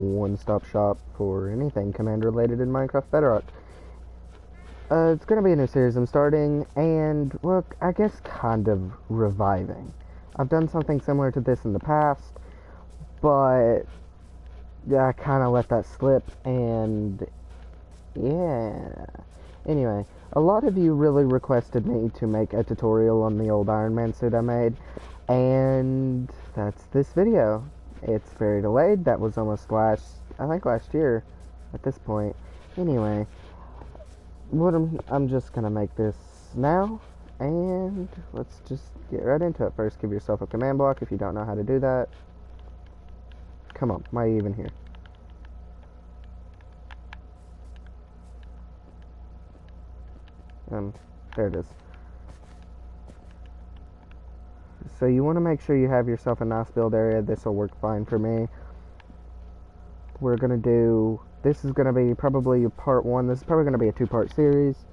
one-stop shop for anything command related in Minecraft Bedrock. It's gonna be a new series I'm starting, and look, I guess kind of reviving. I've done something similar to this in the past, but yeah, I kind of let that slip, and yeah. Anyway, a lot of you really requested me to make a tutorial on the old Iron Man suit I made, and that's this video. It's very delayed. That was almost I think last year at this point. Anyway, I'm just gonna make this now, and let's just get right into it. First, give yourself a command block if you don't know how to do that. Come on, why are you even here? There it is. So you want to make sure you have yourself a nice build area. This will work fine for me. We're gonna do, this is gonna be probably part one. This is probably gonna be a two-part series,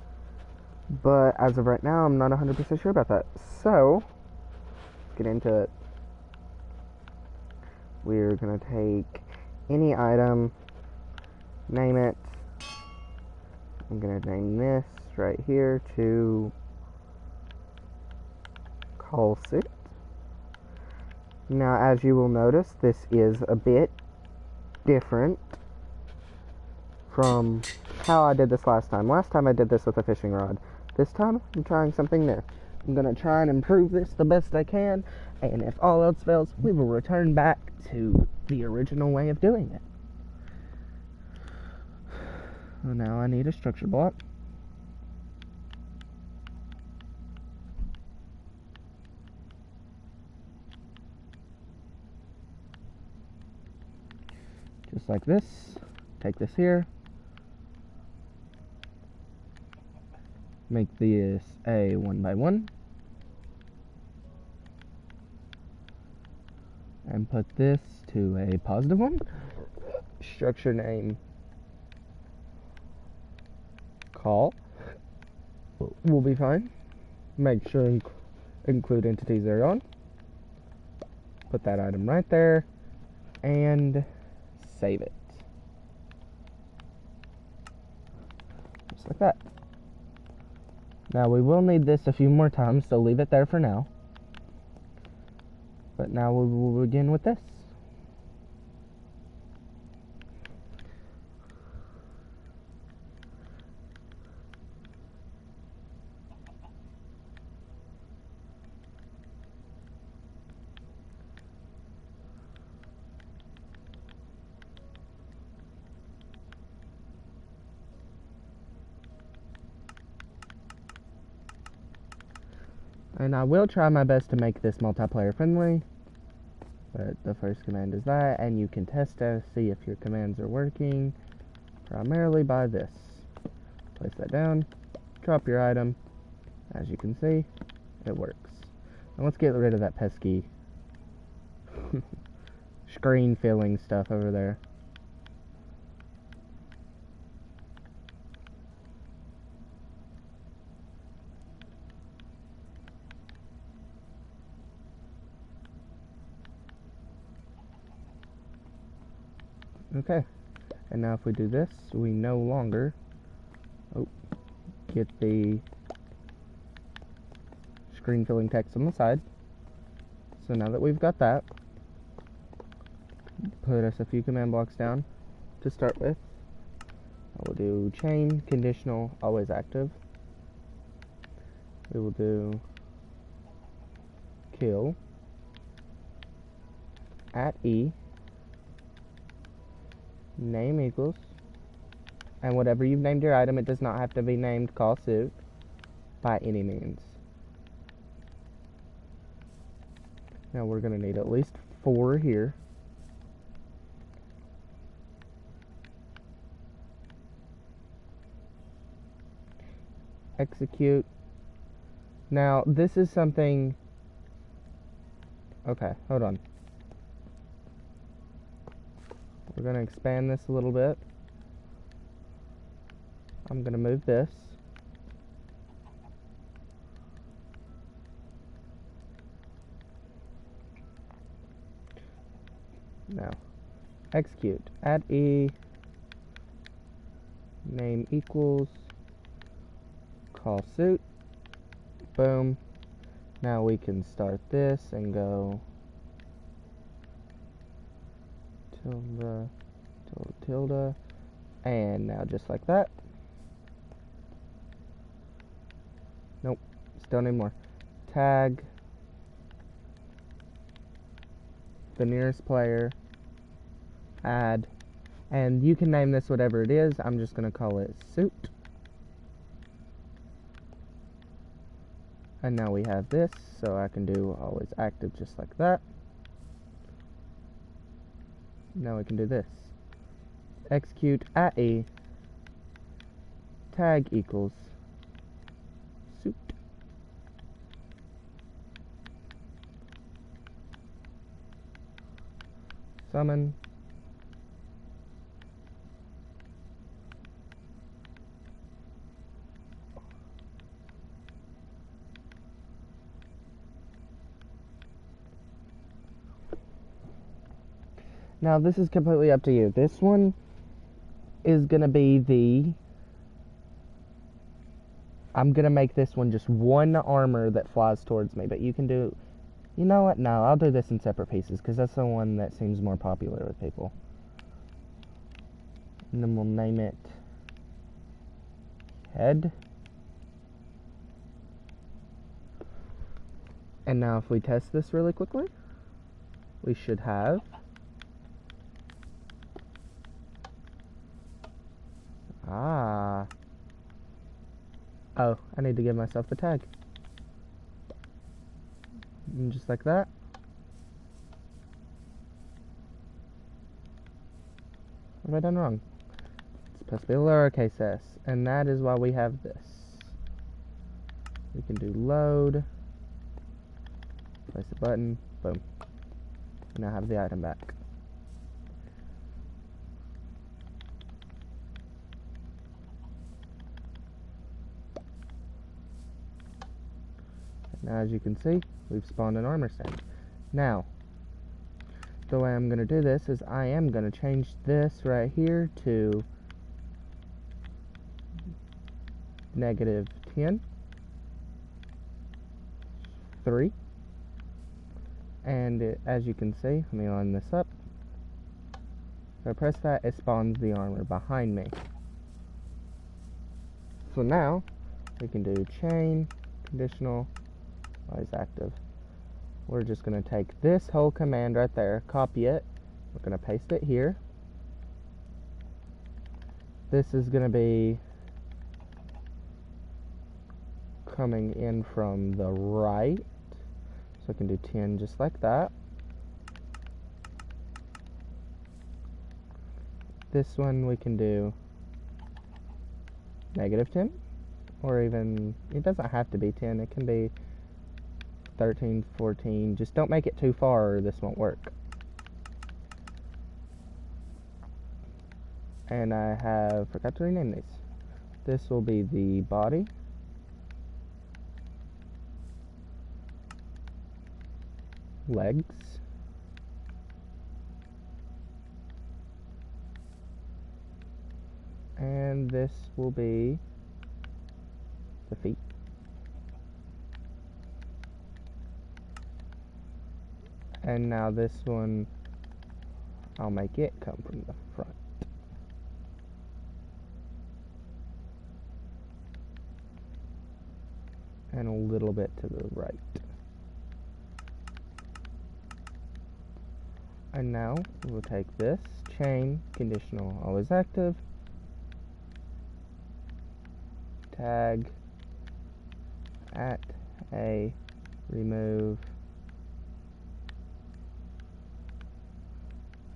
but as of right now, I'm not 100% sure about that. So let's get into it. We're gonna take any item, name it. I'm gonna name this right here to call suit. Now, as you will notice, this is a bit different from how I did this last time. Last time I did this with a fishing rod. This time, I'm trying something new. I'm gonna try and improve this the best I can, and if all else fails, we will return back to the original way of doing it. So now I need a structure block. Just like this. Take this here. Make this a 1x1. And put this to a +1. Structure name call. Will be fine. Make sure include entity 0 on. Put that item right there. And save it. Just like that. Now we will need this a few more times, so leave it there for now. But now we will begin with this. And I will try my best to make this multiplayer friendly. But the first command is that, and you can test to see if your commands are working primarily by this. Place that down, drop your item. As you can see, it works. Now let's get rid of that pesky screen filling stuff over there. Okay, and now if we do this, we no longer get the screen filling text on the side. So now that we've got that, put us a few command blocks down to start with. I will do chain, conditional, always active. We will do kill at E, name equals, and whatever you've named your item, it does not have to be named call suit by any means. Now we're going to need at least 4 here. Execute. Now this is something, okay, hold on. We're going to expand this a little bit. I'm going to move this. Now, execute, add E, name equals, call suit, boom. Now we can start this and go tilde, tilde, tilde, and now just like that. Nope, still need more. Tag the nearest player, add, and you can name this whatever it is. I'm just going to call it suit. And now we have this, so I can do always active just like that. Now we can do this. Execute at E, tag equals suit. Summon. Now this is completely up to you. This one is going to be I'm going to make this one just one armor that flies towards me, but you can do, you know what, no, I'll do this in separate pieces, because that's the one that seems more popular with people. And then we'll name it head. And now if we test this really quickly, we should have oh, I need to give myself the tag. And just like that. What have I done wrong? It's supposed to be a lowercase s, and that is why we have this. We can do load, place a button, boom. Now have the item back. Now as you can see, we've spawned an armor stand. Now, the way I'm going to do this is I am going to change this right here to -10, 3, and as you can see, let me line this up. If I press that, it spawns the armor behind me. So now, we can do chain, conditional, always active. We're just going to take this whole command right there, copy it, we're going to paste it here. This is going to be coming in from the right, so I can do 10 just like that. This one we can do -10, or even, it doesn't have to be 10, it can be 13, 14, just don't make it too far or this won't work. And I have forgot to rename these. This will be the body, legs, and this will be the feet. And now this one, I'll make it come from the front. And a little bit to the right. And now we'll take this, chain, conditional, always active, tag, at a, remove,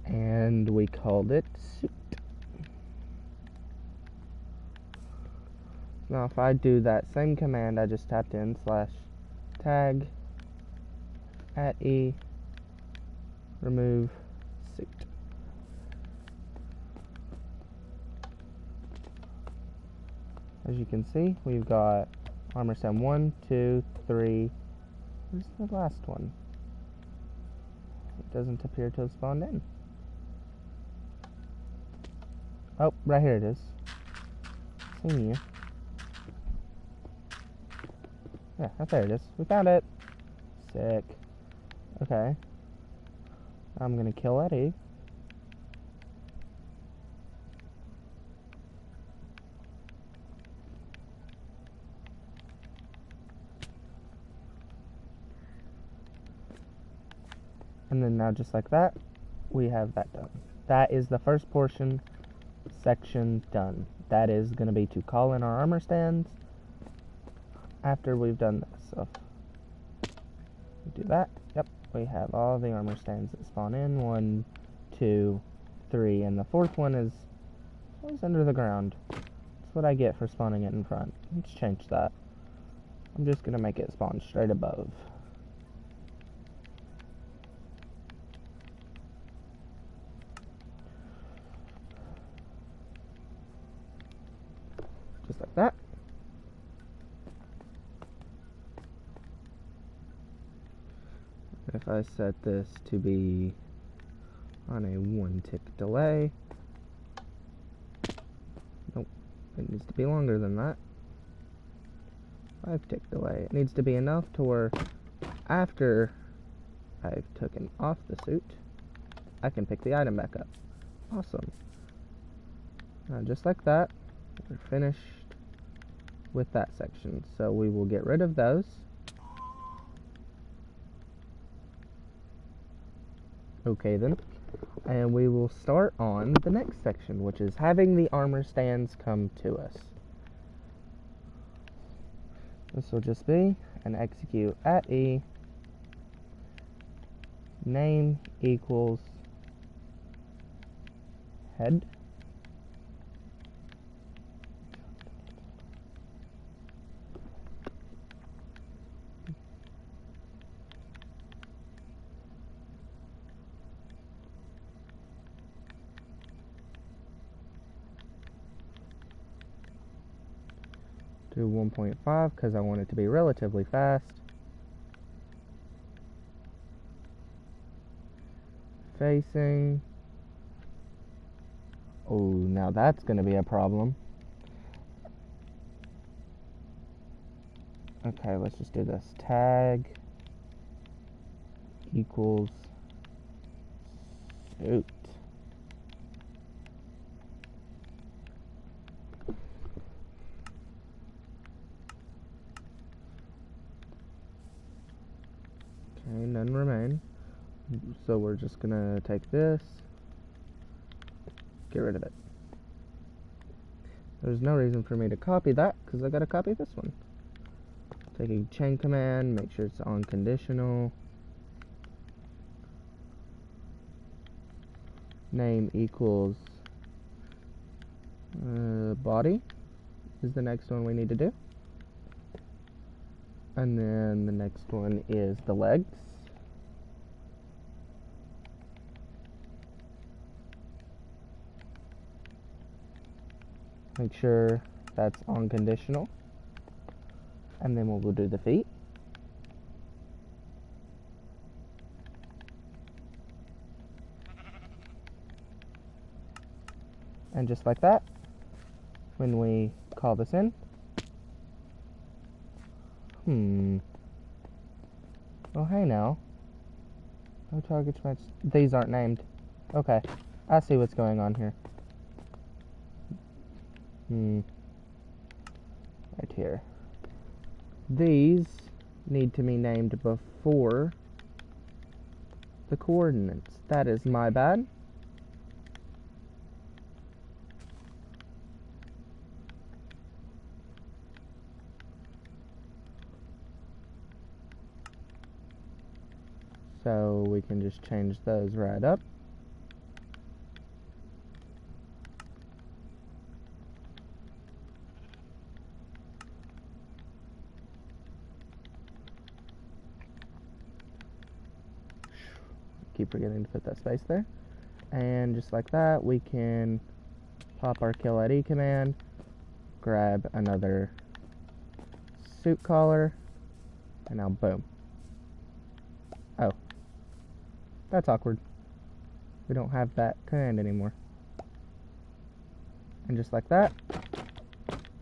and we called it suit. Now if I do that same command I just tapped in, /tag, at E, remove, suit. As you can see, we've got armor stand 1, 2, 3. Where's the last one? It doesn't appear to have spawned in. Oh, right here it is. Seen you. Yeah, right there it is. We found it. Sick. Okay. I'm gonna kill that egg. And then now, just like that, we have that done. That is the first section done. That is going to be to call in our armor stands after we've done this. So, do that. Yep, we have all the armor stands that spawn in. 1, 2, 3, and the fourth one is always under the ground. That's what I get for spawning it in front. Let's change that. I'm just going to make it spawn straight above. Just like that. If I set this to be on a 1 tick delay, nope, it needs to be longer than that. 5 tick delay. It needs to be enough to where after I've taken off the suit, I can pick the item back up. Awesome. Now just like that, we're finished with that section. So we will get rid of those. Okay then. And we will start on the next section, which is having the armor stands come to us. This will just be an execute at E, name equals head. Do 1.5 because I want it to be relatively fast. Facing. Oh, now that's going to be a problem. Okay, let's just do this. Tag equals suit. Okay, none remain. So we're just gonna take this, get rid of it. There's no reason for me to copy that because I gotta copy this one. Take a chain command, make sure it's on conditional. Name equals body is the next one we need to do. And then the next one is the legs. Make sure that's on conditional. And then we'll do the feet. And just like that, when we call this in, oh hey now, no targets matched. These aren't named. Okay, I see what's going on here. Right here. These need to be named before the coordinates. That is my bad. So we can just change those right up. Keep forgetting to put that space there. And just like that, we can pop our kill at E command, grab another suit collar, and now boom. Oh, that's awkward. We don't have that command anymore. And just like that,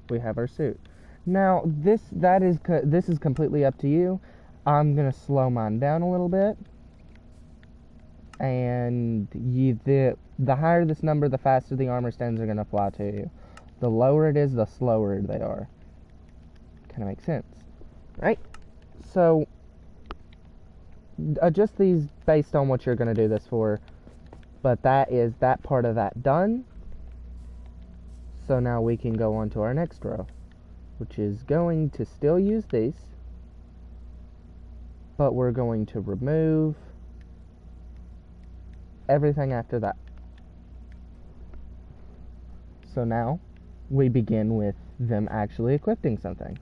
we have our suit. Now, this is completely up to you. I'm gonna slow mine down a little bit, and the higher this number, the faster the armor stands are gonna fly to you. The lower it is, the slower they are. Kind of makes sense, right? So adjust these based on what you're gonna do this for. But that is that part of that done. So now we can go on to our next row, which is going to still use these, but we're going to remove everything after that. So now we begin with them actually equipping something.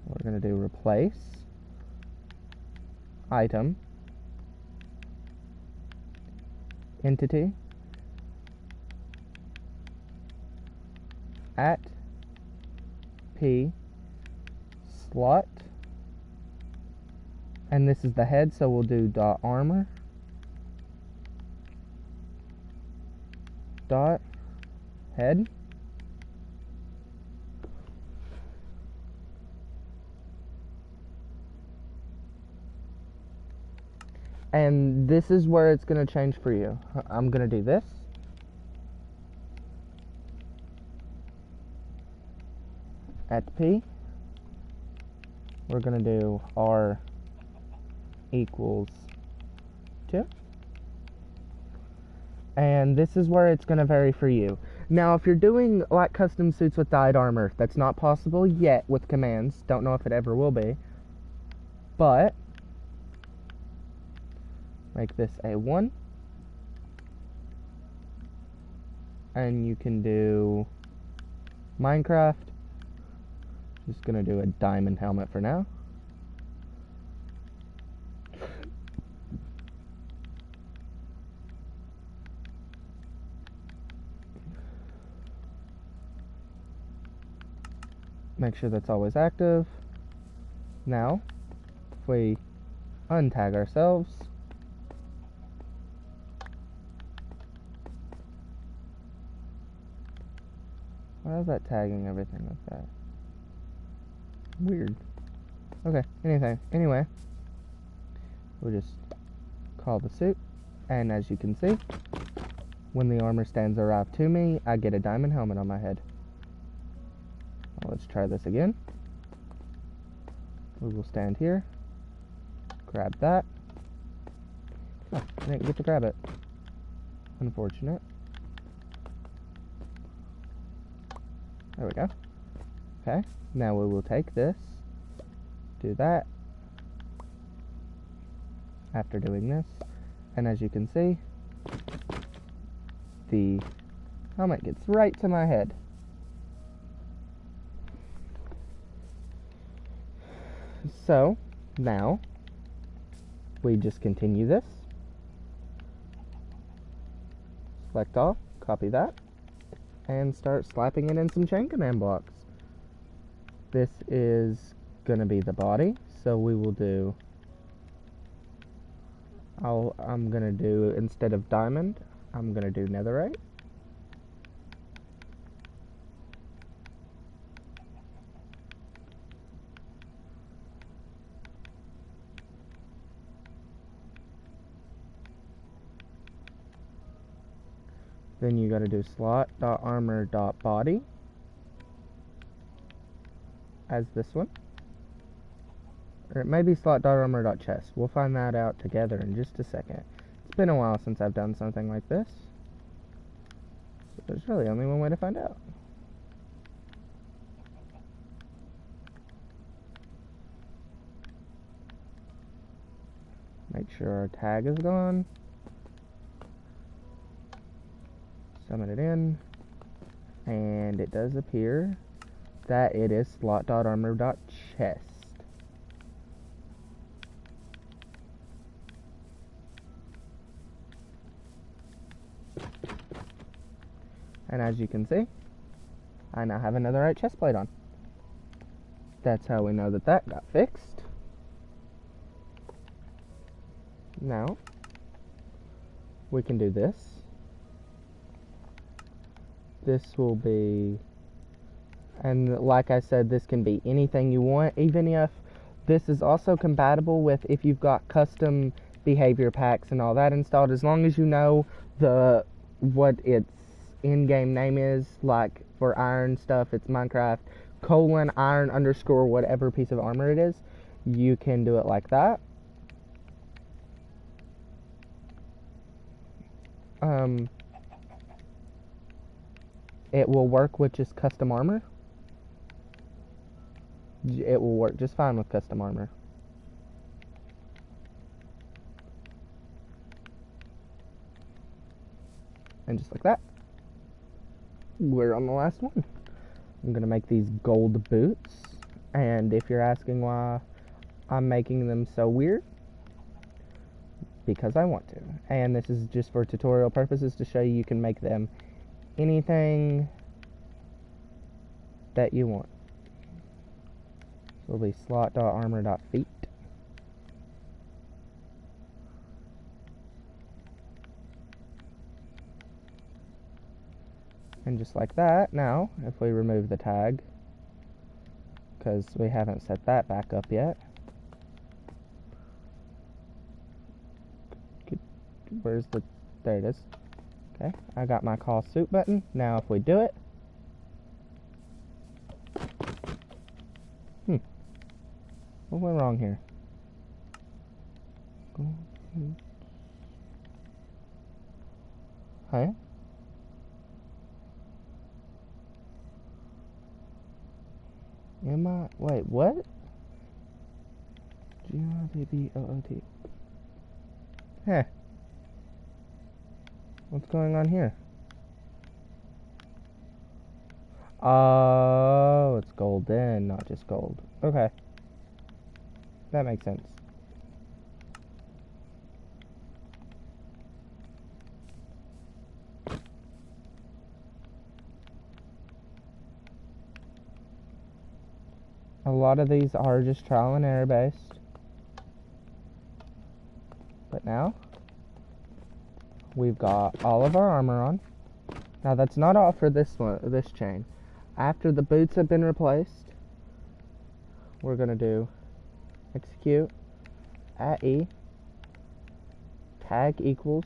We're going to do replace item entity at P slot, and this is the head, so we'll do dot armor dot head, and this is where it's going to change for you. I'm going to do this. At P, we're going to do R equals 2. And this is where it's going to vary for you. Now, if you're doing like custom suits with dyed armor, that's not possible yet with commands. Don't know if it ever will be. But make this a 1. And you can do Minecraft. Just gonna do a diamond helmet for now. Make sure that's always active. Now, if we untag ourselves, why is that tagging everything like that? Weird. Okay, anyway, we'll just call the suit, and as you can see, when the armor stands arrive to me, I get a diamond helmet on my head. Well, let's try this again. We will stand here, grab that. Oh, I didn't get to grab it. Unfortunate. There we go. Okay, now we will take this, do that, after doing this, and as you can see, the helmet gets right to my head. So, now, we just continue this, select all, copy that, and start slapping it in some chain command blocks. This is going to be the body, so we will do, I'm going to do, instead of diamond, I'm going to do netherite. Then you got to do slot.armor.body as this one. Or it may be slot.armor.chest. We'll find that out together in just a second. It's been a while since I've done something like this, so there's really only one way to find out. Make sure our tag is gone. Summon it in, and it does appear that it is slot.armor.chest. And as you can see, I now have a netherite chest plate on. That's how we know that that got fixed. Now, we can do this. this will be, and like I said, this can be anything you want, even if this is also compatible with if you've got custom behavior packs and all that installed, as long as you know what its in-game name is. Like for iron stuff, it's Minecraft :iron _ whatever piece of armor it is. You can do it like that. It will work with just custom armor. It will work just fine with custom armor. And just like that, we're on the last one. I'm gonna make these gold boots, and if you're asking why I'm making them so weird, because I want to. And this is just for tutorial purposes to show you can make them anything that you want. So it'll be slot.armor.feet. And just like that, now, if we remove the tag, because we haven't set that back up yet. Where's the, there it is. Okay, I got my call suit button. Now if we do it. What went wrong here? Huh? Wait, what? GRDBOOT. Huh. What's going on here? Oh, it's golden, not just gold. Okay. That makes sense. A lot of these are just trial and error based. But now, we've got all of our armor on. Now that's not all for this chain. After the boots have been replaced, we're gonna do execute at E, tag equals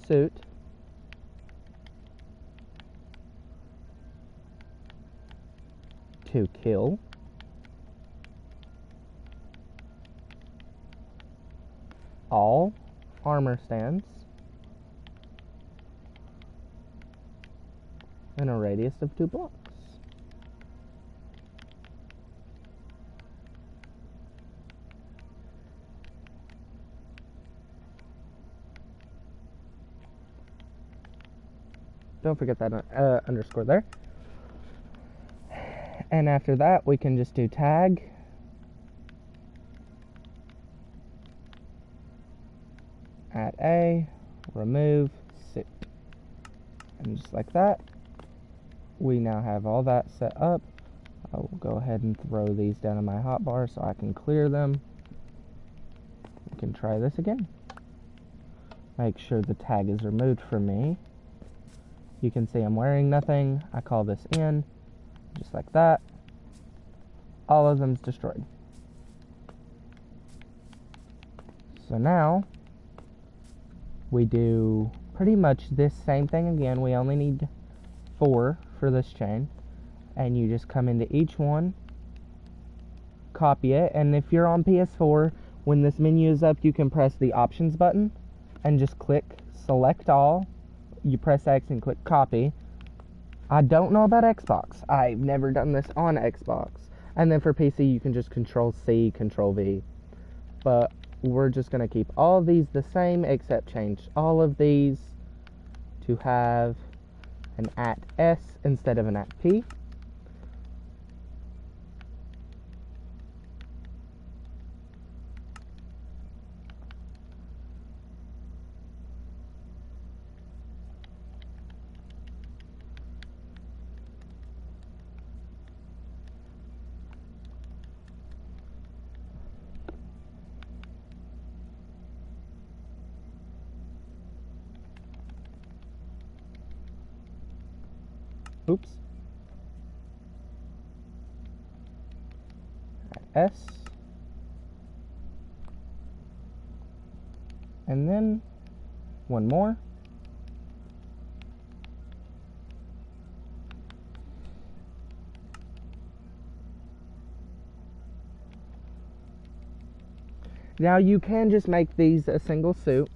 suit, to kill, all armor stands in a radius of 2 blocks. Don't forget that underscore there. And after that, we can just do tag at A, remove suit. And just like that, we now have all that set up. I will go ahead and throw these down in my hotbar so I can clear them. We can try this again. Make sure the tag is removed from me. You can see I'm wearing nothing. I call this in, just like that. All of them's destroyed. So now, we do pretty much this same thing again. We only need 4 for this chain. And you just come into each one, copy it, and if you're on PS4, when this menu is up, you can press the options button and just click select all. You press X and click copy. I don't know about Xbox. I've never done this on Xbox. And then for PC, you can just Control C, Control V. But we're just going to keep all of these the same, except change all of these to have an @S instead of an @P. Oops. S. And then one more. Now you can just make these a single suit,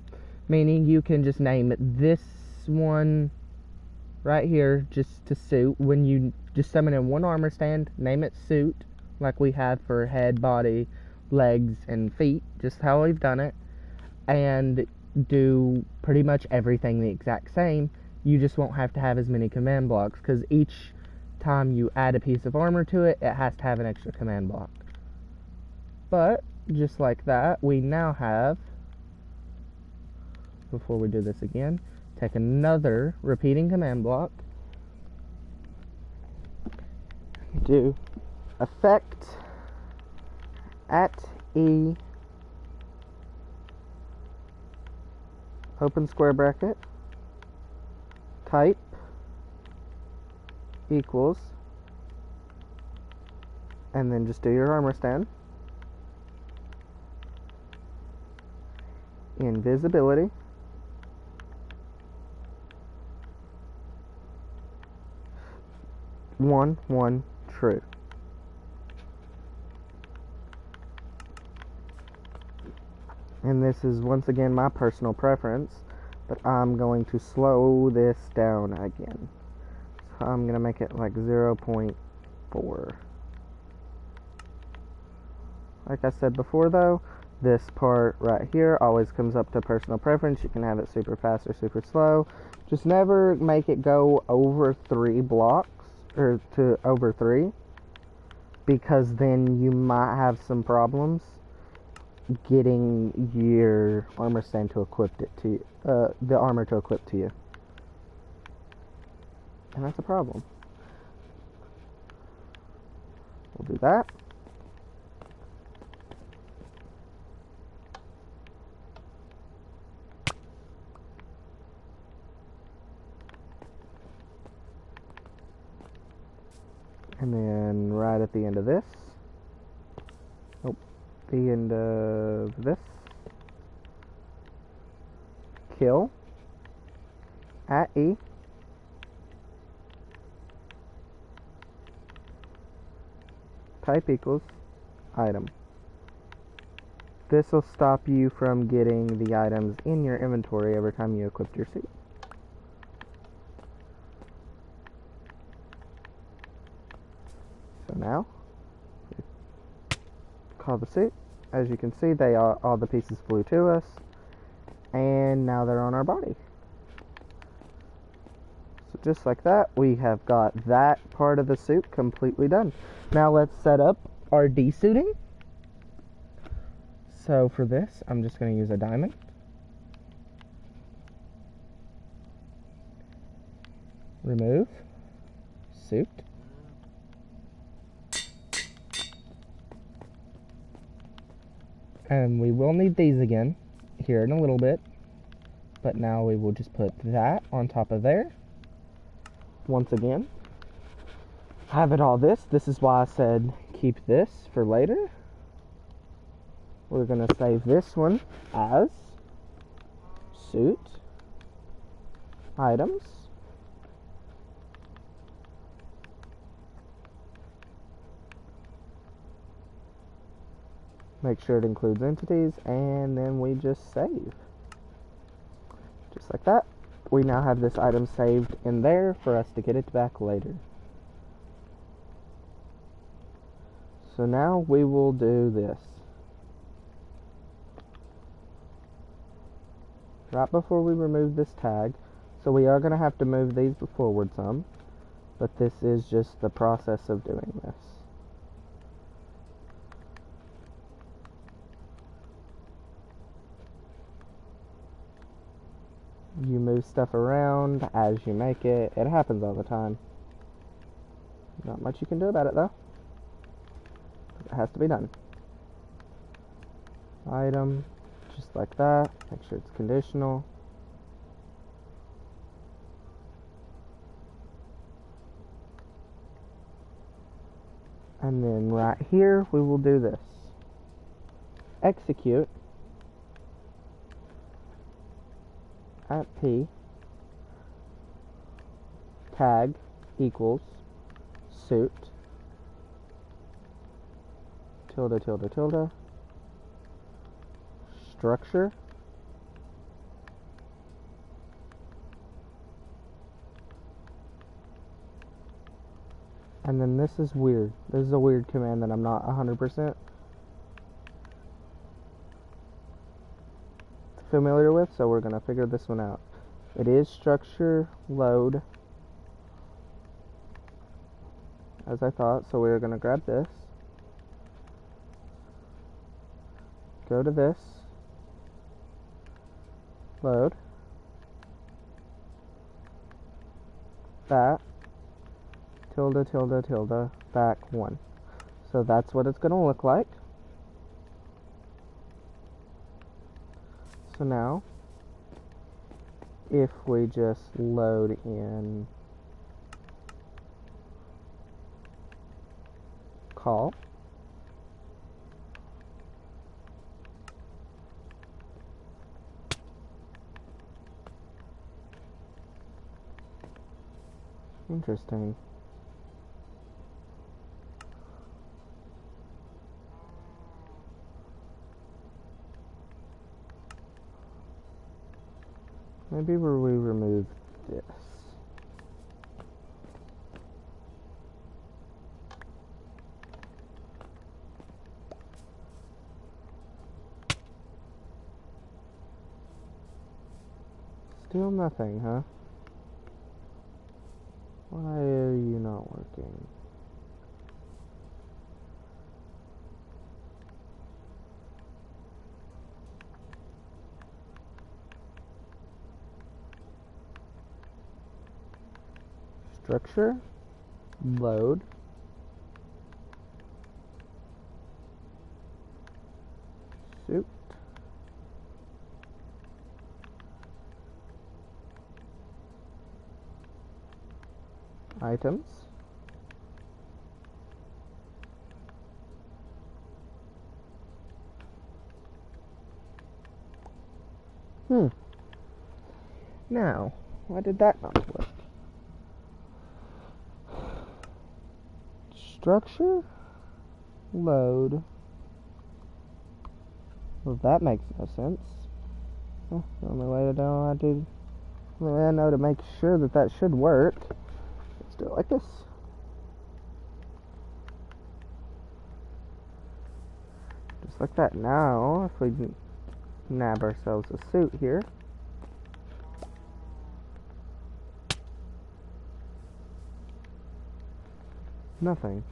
meaning you can just name this one right here just to suit. When you just summon in one armor stand, name it suit, like we have for head, body, legs, and feet, just how we've done it, and do pretty much everything the exact same. You just won't have to have as many command blocks, because each time you add a piece of armor to it, it has to have an extra command block. But just like that, we now have, before we do this again, take another repeating command block, do effect at E, open square bracket, type equals, and then just do your armor stand. Invisibility, one true. And this is once again my personal preference, but I'm going to slow this down again. So I'm going to make it like 0.4. Like I said before though, this part right here always comes up to personal preference. You can have it super fast or super slow. Just never make it go over 3 blocks, or to over 3, because then you might have some problems getting your armor stand to equip it to you, the armor to equip to you. And that's a problem. We'll do that. And then right at the end of this, the end of this, kill at E, type equals item. This will stop you from getting the items in your inventory every time you equip your suit. So now, call the suit. As you can see, all the pieces flew to us, and now they're on our body. So just like that, we have got that part of the suit completely done. Now let's set up our desuiting. So for this, I'm just going to use a diamond. Remove suit. And we will need these again here in a little bit, but now we will just put that on top of there. Once again, have it all this. This is why I said keep this for later. We're going to save this one as suit, items, make sure it includes entities, and then we just save. Just like that. We now have this item saved in there for us to get it back later. So now we will do this. Right before we remove this tag, so we are going to have to move these forward some, but this is just the process of doing this. You move stuff around as you make it. It happens all the time. Not much you can do about it though. It has to be done. Item, just like that. Make sure it's conditional. And then right here, we will do this. Execute at P tag equals suit tilde tilde tilde structure and then this is weird. This is a weird command that I'm not 100% familiar with, so we're going to figure this one out. It is structure load, as I thought, so we're going to grab this, go to this, load, that, tilde tilde tilde, back 1. So that's what it's going to look like. So now, if we just load in call, interesting. Maybe where we remove this. Still nothing, huh? Why are you not working? Structure, load, suit, items, Now, why did that not work? Structure, load. Well, that makes no sense. The only way to know how to, the only way I know to make sure that that should work, let's do it like this. Just like that. Now, if we nab ourselves a suit here. Nothing.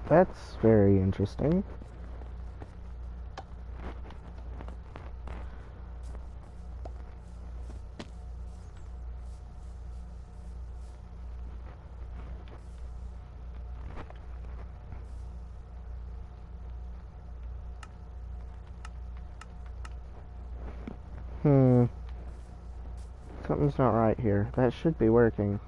That's very interesting. Something's not right here. That should be working.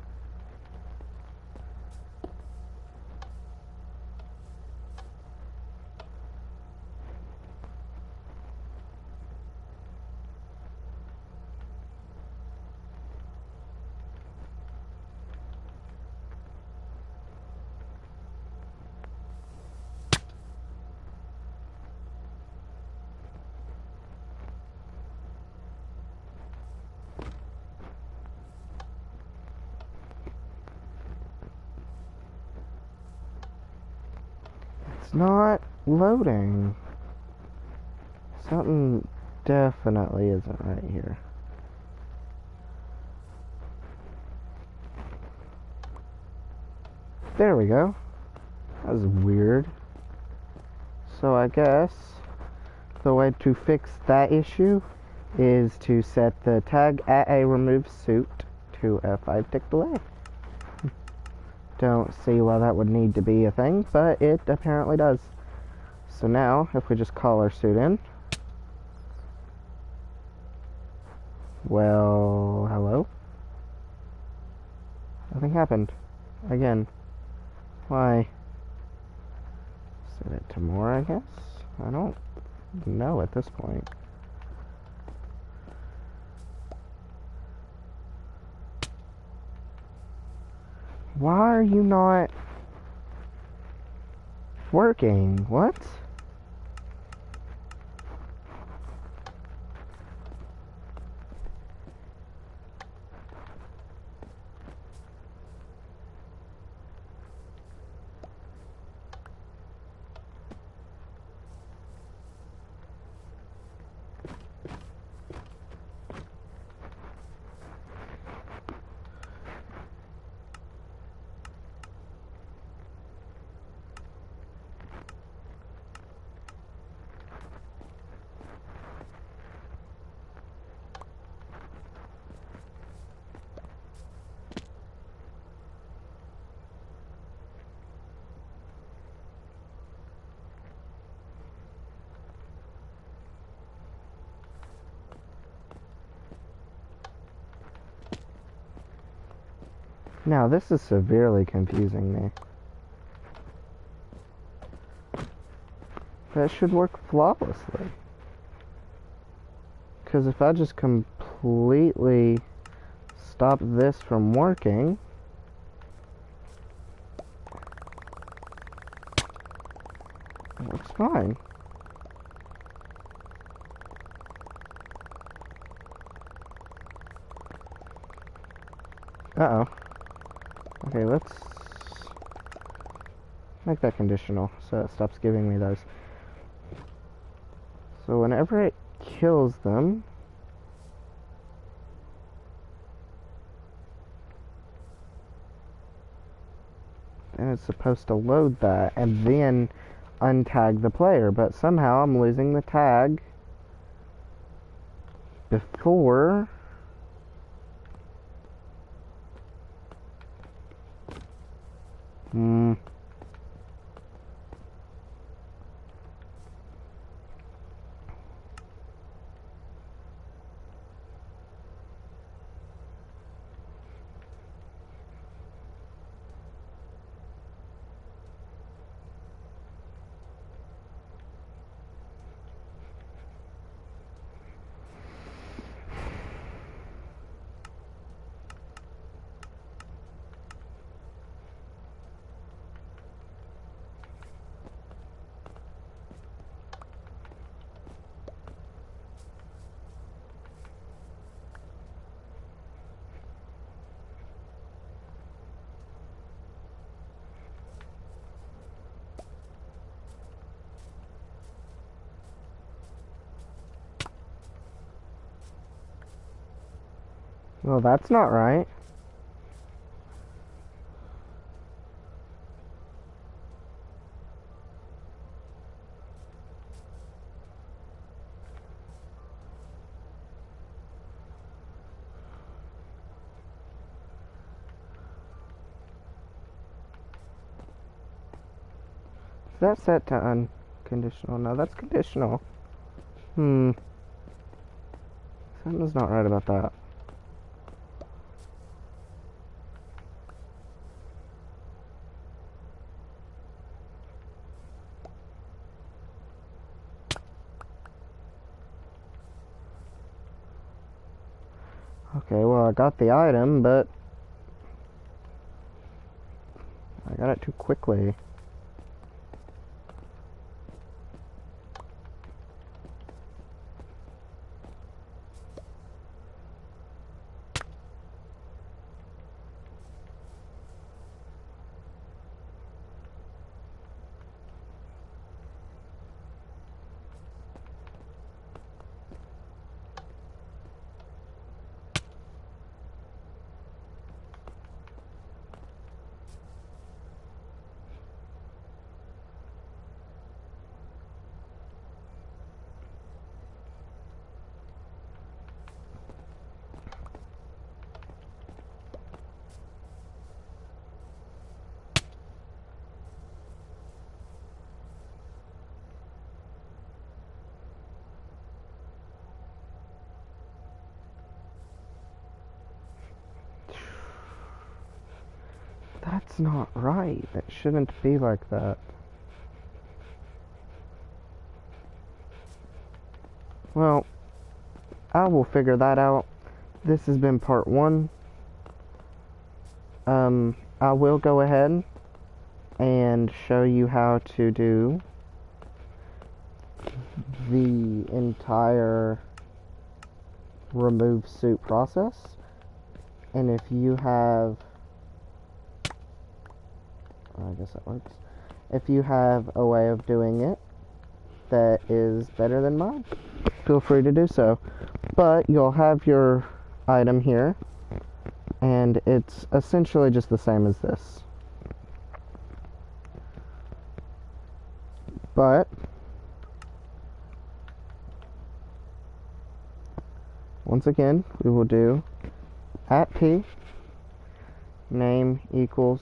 It's not loading. Something definitely isn't right here. There we go. That was weird. So I guess the way to fix that issue is to set the tag at a remove suit to a 5-tick delay. Don't see why that would need to be a thing, but it apparently does. So now, if we just call our suit in, well, hello? Nothing happened. Again. Why? Set it to more, I guess? I don't know at this point. Why are you not working? What? Now, this is severely confusing me. That should work flawlessly. Because if I just completely stop this from working, it works fine. Uh-oh. Okay, let's make that conditional so it stops giving me those. So whenever it kills them, then it's supposed to load that and then untag the player, but somehow I'm losing the tag before well, that's not right. Is that set to unconditional? No, that's conditional. Something's not right about that. Okay, well, I got the item, but I got it too quickly. That's not right. It shouldn't be like that. Well, I will figure that out. This has been part 1. I will go ahead and show you how to do the entire remove suit process. And if you have, I guess that works. If you have a way of doing it that is better than mine, feel free to do so. But you'll have your item here, and it's essentially just the same as this. But once again, we will do @p name equals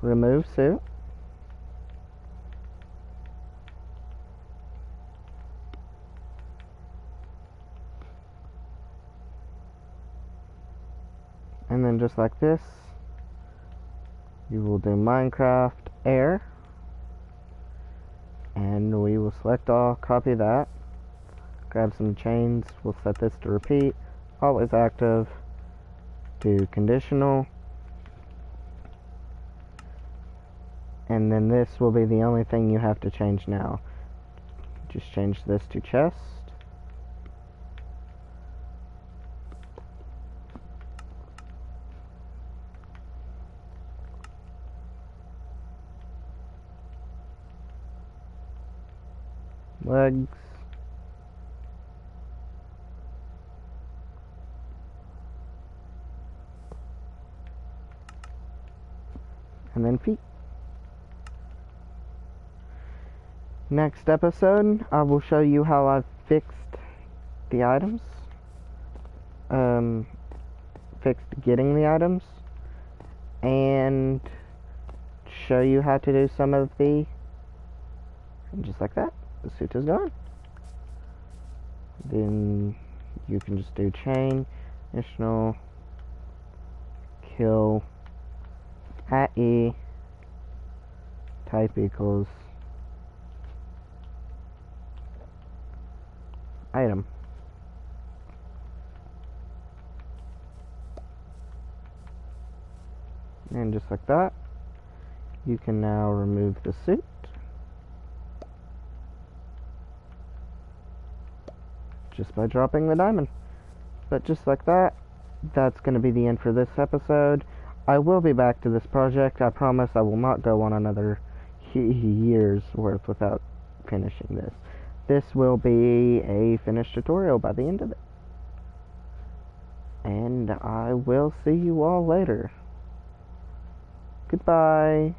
remove suit, and then just like this, you will do Minecraft air, and we will select all, copy that, grab some chains, we'll set this to repeat, always active, do conditional, and then this will be the only thing you have to change now. Just change this to chest, legs, and then feet. Next episode, I will show you how I've fixed the items, fixed getting the items, and show you how to do some of the, and just like that, the suit is gone. Then you can just do chain, additional, kill, @e, type equals item. And just like that, you can now remove the suit. Just by dropping the diamond. But just like that, that's going to be the end for this episode. I will be back to this project. I promise I will not go on another year's worth without finishing this. This will be a finished tutorial by the end of it. And I will see you all later. Goodbye.